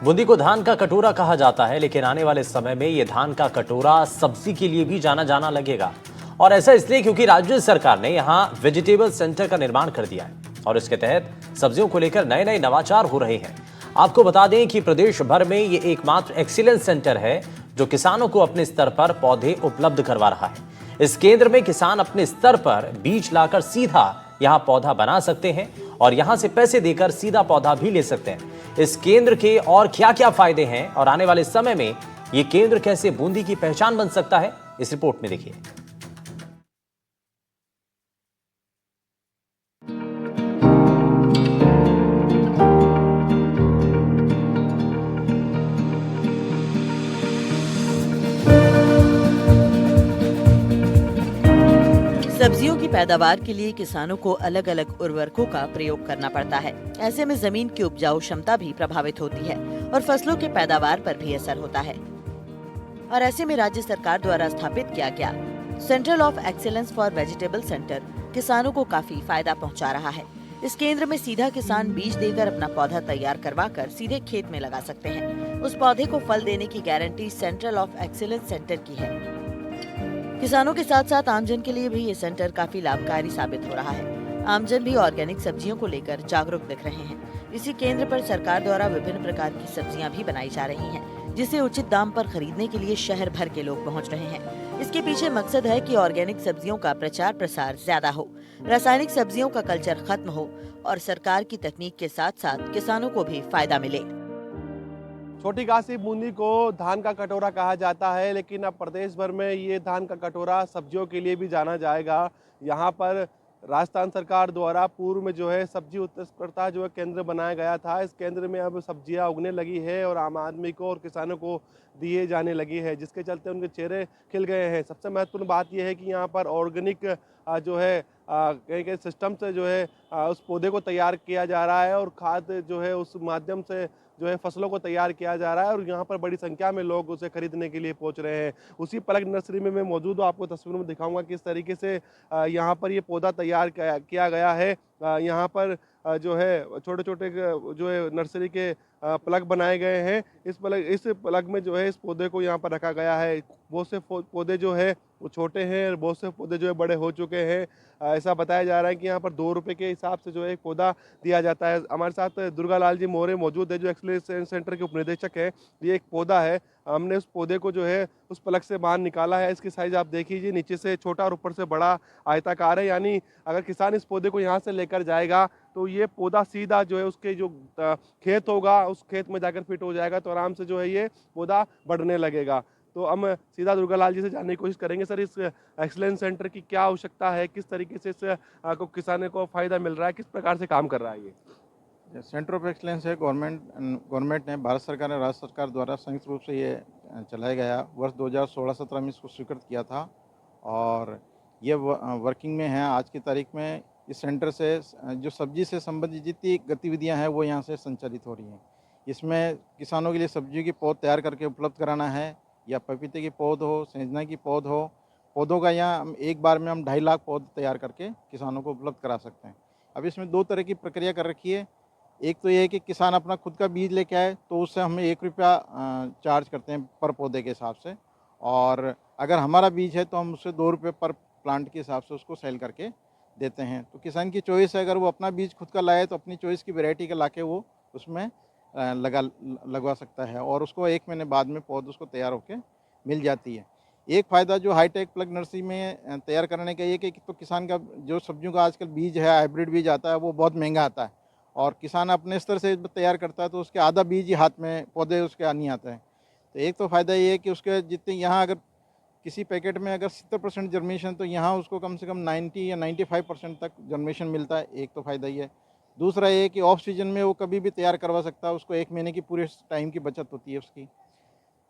बूंदी को धान का कटोरा कहा जाता है, लेकिन आने वाले समय में ये धान का कटोरा सब्जी के लिए भी जाना जाना लगेगा। और ऐसा इसलिए क्योंकि राज्य सरकार ने यहाँ वेजिटेबल सेंटर का निर्माण कर दिया है और इसके तहत सब्जियों को लेकर नए नए नवाचार हो रहे हैं। आपको बता दें कि प्रदेश भर में ये एकमात्र एक्सीलेंस सेंटर है जो किसानों को अपने स्तर पर पौधे उपलब्ध करवा रहा है। इस केंद्र में किसान अपने स्तर पर बीज लाकर सीधा यहाँ पौधा बना सकते हैं और यहाँ से पैसे देकर सीधा पौधा भी ले सकते हैं। इस केंद्र के और क्या क्या फायदे हैं और आने वाले समय में ये केंद्र कैसे बूंदी की पहचान बन सकता है, इस रिपोर्ट में देखिए। सब्जियों की पैदावार के लिए किसानों को अलग अलग उर्वरकों का प्रयोग करना पड़ता है। ऐसे में जमीन की उपजाऊ क्षमता भी प्रभावित होती है और फसलों के पैदावार पर भी असर होता है। और ऐसे में राज्य सरकार द्वारा स्थापित किया गया central of excellence for vegetable centre किसानों को काफी फायदा पहुंचा रहा है। इस केंद्र में सीधा किसान बीज देकर अपना पौधा तैयार करवाकर सीधे खेत में लगा सकते हैं। उस पौधे को फल देने की guarantee central of excellence centre की है। किसानों के साथ साथ आमजन के लिए भी ये सेंटर काफी लाभकारी साबित हो रहा है। आमजन भी ऑर्गेनिक सब्जियों को लेकर जागरूक दिख रहे हैं। इसी केंद्र पर सरकार द्वारा विभिन्न प्रकार की सब्जियां भी बनाई जा रही हैं, जिसे उचित दाम पर खरीदने के लिए शहर भर के लोग पहुंच रहे हैं। इसके पीछे मकसद है कि ऑर्गेनिक सब्जियों का प्रचार प्रसार ज्यादा हो, रासायनिक सब्जियों का कल्चर खत्म हो और सरकार की तकनीक के साथ साथ किसानों को भी फायदा मिले। छोटी काशी बूंदी को धान का कटोरा कहा जाता है, लेकिन अब प्रदेश भर में ये धान का कटोरा सब्जियों के लिए भी जाना जाएगा। यहाँ पर राजस्थान सरकार द्वारा पूर्व में जो है सब्जी उत्कृष्टता जो है केंद्र बनाया गया था। इस केंद्र में अब सब्जियां उगने लगी है और आम आदमी को और किसानों को दिए जाने लगी है, जिसके चलते उनके चेहरे खिल गए हैं। सबसे महत्वपूर्ण बात यह है कि यहाँ पर ऑर्गेनिक जो है कई कई सिस्टम से जो है उस पौधे को तैयार किया जा रहा है और खाद जो है उस माध्यम से जो है फसलों को तैयार किया जा रहा है और यहाँ पर बड़ी संख्या में लोग उसे खरीदने के लिए पहुँच रहे हैं। उसी पलक नर्सरी में मैं मौजूद हूँ, आपको तस्वीरों में दिखाऊंगा किस तरीके से यहाँ पर ये पौधा तैयार किया गया है। यहाँ पर जो है छोटे छोटे जो है नर्सरी के प्लग बनाए गए हैं। इस प्लग में जो है इस पौधे को यहाँ पर रखा गया है। बहुत से पौधे जो है वो छोटे हैं और बहुत से पौधे जो है बड़े हो चुके हैं। ऐसा बताया जा रहा है कि यहाँ पर 2 रुपये के हिसाब से जो है एक पौधा दिया जाता है। हमारे साथ दुर्गा लाल जी मौर्य मौजूद है, जो एक्सीलेंस सेंटर के उपनिदेशक है। ये एक पौधा है, हमने उस पौधे को जो है उस प्लग से बाहर निकाला है। इसकी साइज आप देख लीजिए, नीचे से छोटा और ऊपर से बड़ा आयताकार है। यानी अगर किसान इस पौधे को यहाँ से लेकर जाएगा तो ये पौधा सीधा जो है उसके जो खेत होगा उस खेत में जाकर फिट हो जाएगा, तो आराम से जो है ये पौधा बढ़ने लगेगा। तो हम सीधा दुर्गा लाल जी से जानने की कोशिश करेंगे, सर इस एक्सीलेंस सेंटर की क्या आवश्यकता है, किस तरीके से इस किसानों को फायदा मिल रहा है, किस प्रकार से काम कर रहा है ये? सेंटर ऑफ एक्सलेंस है गवर्नमेंट ने, भारत सरकार और राज्य सरकार द्वारा संयुक्त रूप से ये चलाया गया। वर्ष 2016-17 में इसको स्वीकृत किया था और ये वर्किंग में है। आज की तारीख में इस सेंटर से जो सब्जी से संबंधित जितनी गतिविधियां हैं वो यहाँ से संचालित हो रही हैं। इसमें किसानों के लिए सब्जियों की पौध तैयार करके उपलब्ध कराना है, या पपीते की पौध हो, सेंजना की पौध हो। पौधों का यहाँ एक बार में हम 2.5 लाख पौध तैयार करके किसानों को उपलब्ध करा सकते हैं। अब इसमें 2 तरह की प्रक्रिया कर रखी है। एक तो ये है कि किसान अपना खुद का बीज लेके आए तो उससे हमें 1 रुपया चार्ज करते हैं पर पौधे के हिसाब से, और अगर हमारा बीज है तो हम उससे 2 रुपये पर प्लांट के हिसाब से उसको सेल करके देते हैं। तो किसान की चॉइस है, अगर वो अपना बीज खुद का लाए तो अपनी चॉइस की वैरायटी का लाके वो उसमें लगवा सकता है और उसको 1 महीने बाद में पौध उसको तैयार होकर मिल जाती है। एक फ़ायदा जो हाईटेक प्लग नर्सरी में तैयार करने का ये कि तो किसान का जो सब्जियों का आजकल बीज है, हाइब्रिड बीज आता है, वो बहुत महंगा आता है और किसान अपने स्तर से तैयार करता है तो उसके आधा बीज ही हाथ में पौधे उसके नहीं आता है। तो एक तो फ़ायदा ये है कि उसके जितने यहाँ अगर किसी पैकेट में अगर 70% जर्मिनेशन तो यहाँ उसको कम से कम 90 या 95% तक जर्मिनेशन मिलता है। एक तो फ़ायदा ये है। दूसरा ये कि ऑफ सीजन में वो कभी भी तैयार करवा सकता है, उसको 1 महीने की पूरे टाइम की बचत होती है उसकी।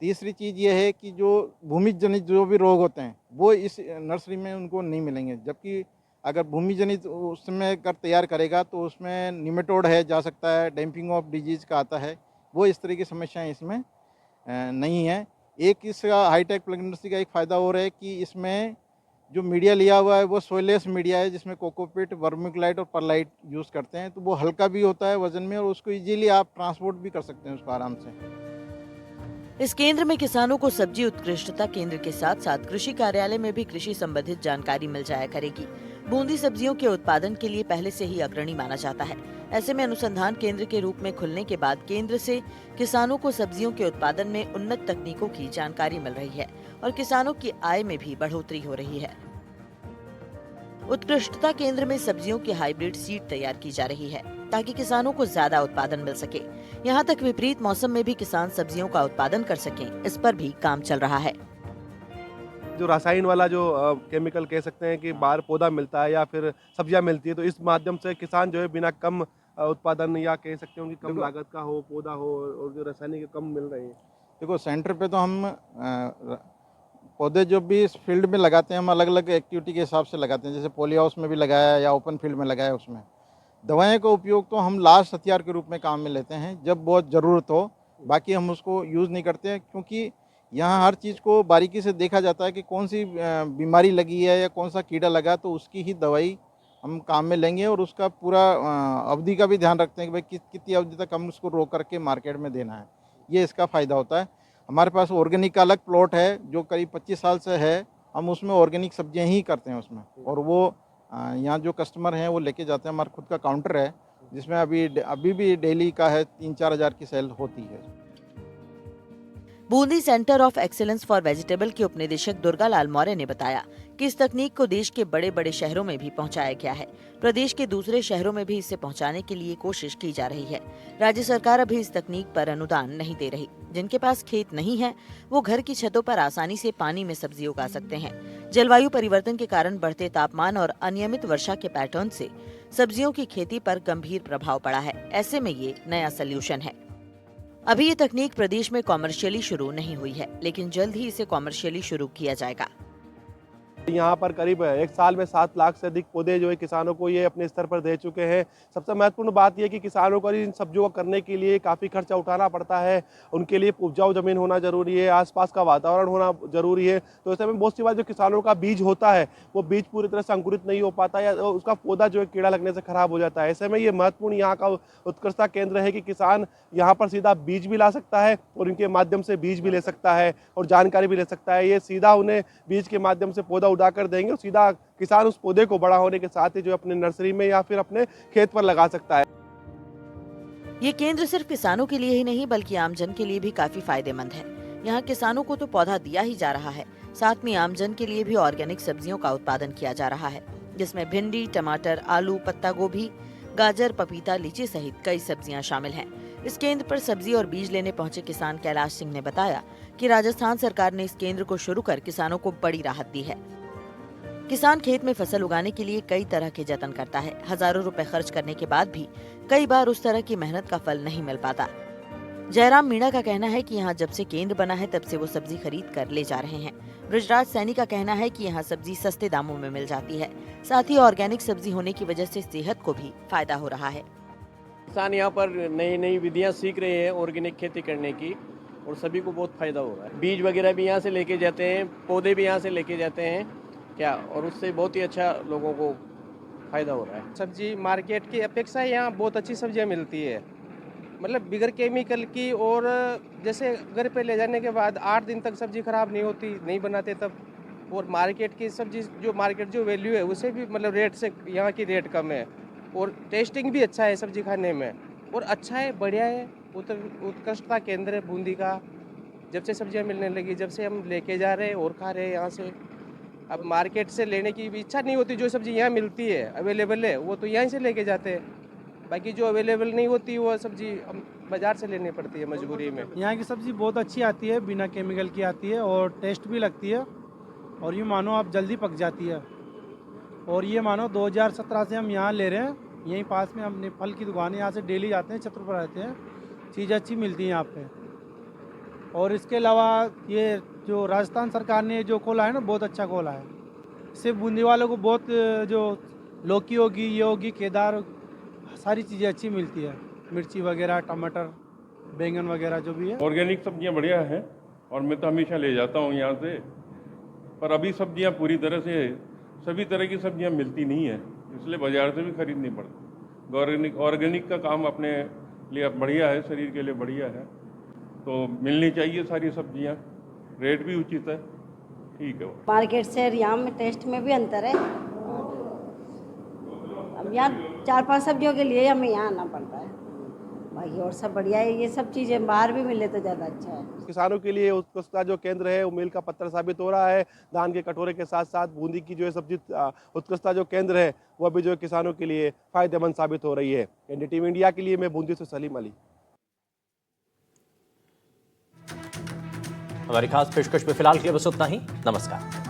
तीसरी चीज़ ये है कि जो भूमि जनित जो भी रोग होते हैं वो इस नर्सरी में उनको नहीं मिलेंगे, जबकि अगर भूमि जनित उसमें अगर तैयार करेगा तो उसमें निमेटोड है जा सकता है, डैम्पिंग ऑफ डिजीज़ का आता है, वो इस तरह की समस्याएं इसमें नहीं है। एक इसका हाईटेक प्लग इंडस्ट्री का एक फ़ायदा और है कि इसमें जो मीडिया लिया हुआ है वो सोइलेस मीडिया है, जिसमें कोकोपीट, वर्मिकुलाइट और परलाइट यूज़ करते हैं। तो वो हल्का भी होता है वजन में, और उसको इजीली आप ट्रांसपोर्ट भी कर सकते हैं उसको आराम से। इस केंद्र में किसानों को सब्जी उत्कृष्टता केंद्र के साथ साथ कृषि कार्यालय में भी कृषि संबंधित जानकारी मिल जाया करेगी। बूंदी सब्जियों के उत्पादन के लिए पहले से ही अग्रणी माना जाता है। ऐसे में अनुसंधान केंद्र के रूप में खुलने के बाद केंद्र से किसानों को सब्जियों के उत्पादन में उन्नत तकनीकों की जानकारी मिल रही है और किसानों की आय में भी बढ़ोतरी हो रही है। उत्कृष्टता केंद्र में सब्जियों की हाइब्रिड सीड तैयार की जा रही है ताकि किसानों को ज्यादा उत्पादन मिल सके। यहाँ तक विपरीत मौसम में भी किसान सब्जियों का उत्पादन कर सकें, इस पर भी काम चल रहा है। जो रसायन वाला जो केमिकल कह सकते हैं कि बाहर पौधा मिलता है या फिर सब्जियां मिलती है, तो इस माध्यम से किसान जो है बिना कम उत्पादन या कह सकते हो कि कम लागत का हो पौधा हो, और जो रासायनिक कम मिल रहे हैं। देखो, सेंटर पे तो हम पौधे जो भी इस फील्ड में लगाते हैं, हम अलग अलग एक्टिविटी के हिसाब से लगाते हैं। जैसे पॉली हाउस में भी लगाया या ओपन फील्ड में लगाया। उसमें दवाएं का उपयोग तो हम लास्ट हथियार के रूप में काम में लेते हैं, जब बहुत ज़रूरत हो। बाकी हम उसको यूज़ नहीं करते हैं, क्योंकि यहाँ हर चीज़ को बारीकी से देखा जाता है कि कौन सी बीमारी लगी है या कौन सा कीड़ा लगा, तो उसकी ही दवाई हम काम में लेंगे। और उसका पूरा अवधि का भी ध्यान रखते हैं कि भाई कितनी अवधि तक हम उसको रोक करके मार्केट में देना है। ये इसका फ़ायदा होता है। हमारे पास ऑर्गेनिक का अलग प्लॉट है जो करीब 25 साल से है। हम उसमें ऑर्गेनिक सब्जियां ही करते हैं उसमें, और वो यहाँ जो कस्टमर हैं वो लेके जाते हैं। हमारा खुद का काउंटर है जिसमें अभी भी डेली का है 3-4 हज़ार की सेल होती है। Bundi centre of excellence for vegetable के उपनिदेशक दुर्गालाल मौर्य ने बताया कि इस तकनीक को देश के बड़े बड़े शहरों में भी पहुंचाया गया है। प्रदेश के दूसरे शहरों में भी इसे पहुंचाने के लिए कोशिश की जा रही है। राज्य सरकार अभी इस तकनीक पर अनुदान नहीं दे रही। जिनके पास खेत नहीं है वो घर की छतों पर आसानी से पानी में सब्जी उगा सकते हैं। जलवायु परिवर्तन के कारण बढ़ते तापमान और अनियमित वर्षा के पैटर्न से सब्जियों की खेती पर गंभीर प्रभाव पड़ा है। ऐसे में ये नया सोल्यूशन है। अभी ये तकनीक प्रदेश में कॉमर्शियली शुरू नहीं हुई है, लेकिन जल्द ही इसे कॉमर्शियली शुरू किया जाएगा। यहाँ पर करीब 1 साल में 7 लाख से अधिक पौधे जो है किसानों को ये अपने स्तर पर दे चुके हैं। सबसे महत्वपूर्ण बात यह कि किसानों को इन सब्जियों को करने के लिए काफ़ी खर्चा उठाना पड़ता है। उनके लिए उपजाऊ ज़मीन होना ज़रूरी है, आसपास का वातावरण होना ज़रूरी है। तो ऐसे में बहुत सी बार जो किसानों का बीज होता है वो बीज पूरी तरह से अंकुरित नहीं हो पाता, या उसका पौधा जो है कीड़ा लगने से खराब हो जाता है। ऐसे में ये महत्वपूर्ण यहाँ का उत्कृष्टता केंद्र है कि किसान यहाँ पर सीधा बीज भी ला सकता है और इनके माध्यम से बीज भी ले सकता है और जानकारी भी ले सकता है। ये सीधा उन्हें बीज के माध्यम से पौधा उड़ा कर देंगे और सीधा किसान उस पौधे को बड़ा होने के साथ ही जो अपने नर्सरी में या फिर अपने खेत पर लगा सकता है। ये केंद्र सिर्फ किसानों के लिए ही नहीं बल्कि आमजन के लिए भी काफी फायदेमंद है। यहाँ किसानों को तो पौधा दिया ही जा रहा है, साथ में आमजन के लिए भी ऑर्गेनिक सब्जियों का उत्पादन किया जा रहा है, जिसमें भिंडी, टमाटर, आलू, पत्ता गोभी, गाजर, पपीता, लीची सहित कई सब्जियां शामिल हैं। इस केंद्र पर सब्जी और बीज लेने पहुंचे किसान कैलाश सिंह ने बताया कि राजस्थान सरकार ने इस केंद्र को शुरू कर किसानों को बड़ी राहत दी है। किसान खेत में फसल उगाने के लिए कई तरह के जतन करता है। हजारों रुपए खर्च करने के बाद भी कई बार उस तरह की मेहनत का फल नहीं मिल पाता। जयराम मीणा का कहना है कि यहाँ जब से केंद्र बना है तब से वो सब्जी खरीद कर ले जा रहे हैं। ब्रजराज सैनी का कहना है कि यहाँ सब्जी सस्ते दामों में मिल जाती है, साथ ही ऑर्गेनिक सब्जी होने की वजह से सेहत को भी फायदा हो रहा है। किसान यहाँ पर नई नई विधियाँ सीख रहे हैं ऑर्गेनिक खेती करने की, और सभी को बहुत फायदा हो रहा है। बीज वगैरह भी यहाँ से लेके जाते हैं, पौधे भी यहाँ से लेके जाते हैं क्या, और उससे बहुत ही अच्छा लोगों को फायदा हो रहा है। सब्जी मार्केट की अपेक्षा यहाँ बहुत अच्छी सब्जियाँ मिलती है, मतलब बिगर केमिकल की। और जैसे घर पे ले जाने के बाद 8 दिन तक सब्जी खराब नहीं होती, नहीं बनाते तब। और मार्केट की सब्जी जो वैल्यू है उसे भी मतलब रेट से यहाँ की रेट कम है, और टेस्टिंग भी अच्छा है सब्जी खाने में, और अच्छा है, बढ़िया है। उत्कृष्टता केंद्र है बूंदी का। जब से सब्जियाँ मिलने लगी, जब से हम लेके जा रहे हैं और खा रहे हैं यहाँ से। अब मार्केट से लेने की भी इच्छा नहीं होती। जो सब्जी यहाँ मिलती है, अवेलेबल है, वो तो यहीं से लेके जाते हैं। बाकी जो अवेलेबल नहीं होती वो सब्जी हम बाजार से लेनी पड़ती है मजबूरी में। यहाँ की सब्जी बहुत अच्छी आती है, बिना केमिकल की आती है और टेस्ट भी लगती है, और ये मानो आप जल्दी पक जाती है। और ये मानो 2017 से हम यहाँ ले रहे हैं, यहीं पास में हमने फल की दुकान है, यहाँ से डेली जाते हैं, छत्र पर रहते हैं, चीज़ अच्छी मिलती है यहाँ पे। और इसके अलावा ये जो राजस्थान सरकार ने जो खोला है ना, बहुत अच्छा खोला है। इससे बूंदी वालों को बहुत जो लौकी होगी, ये होगी, केदार, सारी चीज़ें अच्छी मिलती है। मिर्ची वगैरह, टमाटर, बैंगन वगैरह जो भी है। ऑर्गेनिक सब्जियां बढ़िया हैं, और मैं तो हमेशा ले जाता हूँ यहाँ से, पर अभी सब्जियां पूरी तरह से सभी तरह की सब्जियां मिलती नहीं है, इसलिए बाजार से भी खरीदनी पड़ती। ऑर्गेनिक का काम अपने लिए बढ़िया है, शरीर के लिए बढ़िया है, तो मिलनी चाहिए सारी सब्जियां, रेट भी उचित है, ठीक है। मार्केट से यहाँ में टेस्ट में भी अंतर है। अब यहाँ 4-5 सब्जियों के लिए हमें यहाँ आना पड़ता है, बाकी और सब बढ़िया है। ये सब चीज़ें बाहर भी मिले तो ज़्यादा अच्छा है। किसानों के लिए उत्कृष्टता जो केंद्र है वो मील का पत्थर साबित हो रहा है। धान के कटोरे के साथ साथ बूंदी की जो है सब्जी उत्कृष्टता जो केंद्र है वह भी जो है किसानों के लिए फायदेमंद साबित हो रही है। एनडीटीवी इंडिया के लिए मैं बूंदी से सलीम अली। हमारी खास पेशकश में फिलहाल के लिए बस उतना ही। नमस्कार।